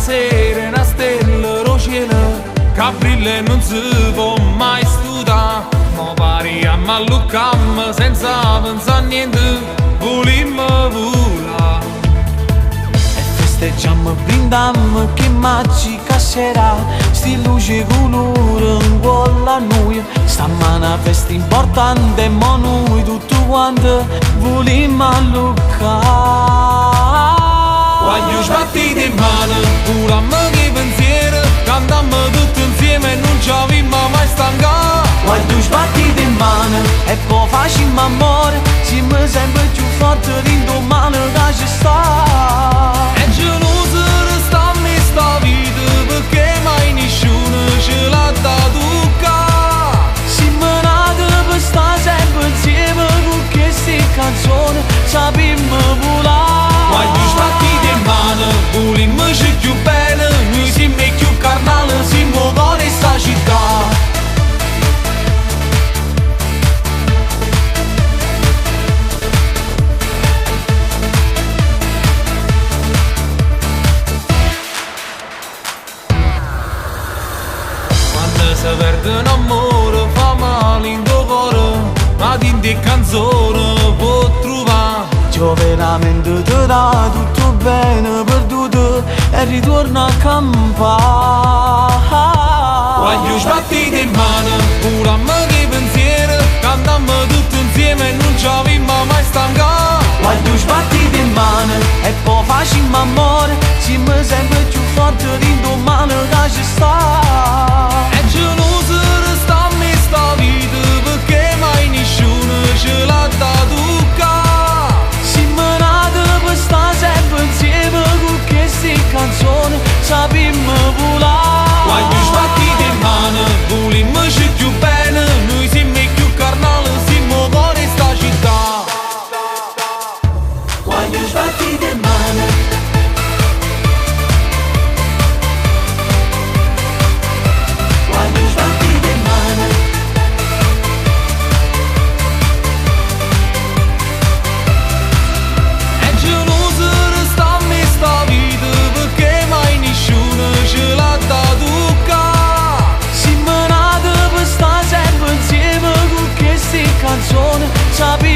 sera una stella rociela che brilla e non si può mai studiare. Ma pari a malluccam senza pensare a niente, volimmo volare. E festeggiamo, brindiamo che maggi cascerà, sti luce colore in quella noi. Stamana festa importante e mo noi tutto quanto volimmo alluccare. Voglio sbattiti in mano, curammo che pensiero, cantammo tutti insieme e non ci avevamo mai stancato. Voglio sbattiti in mano e poi facciamo amore, siamo sempre più forti l'indomani che ci sta. E geloso restammo in sta vita perché mai nessuno ce l'ha dato qua. Siamo nati per stare sempre insieme con queste canzoni, sappiamo volare. Voglio sbattiti in mano, volimmo più bene, noi siamo più carnali, siamo cuore sta città. Se perde un amore fa male in tuo cuore, ma di canzone può trovare. Io veramente ti dà tutto bene perduto e ritorno a campare. Voglio sbattiti in mano, curammo che pensiero, cantammo tutti insieme e non ci avevamo mai stancato. Voglio sbattiti in mano e poi facciamo amore, siamo sempre più forti l'indomani che ci sta. E geloso restammo in sta vita perché mai nessuno ce l'ha dato qua. Siamo nati per stare sempre insieme con queste canzoni, sappiamo volare. Voglio sbattiti in mano, volimmo più bene, noi siamo più carnali, siamo cuore sta città. Voglio sbattiti in mano. Voglio sbattiti in mano. E geloso restammo in sta vita perché mai nessuno ce l'ha dato qua. Siamo nati per stare sempre insieme con queste canzoni, sappiamo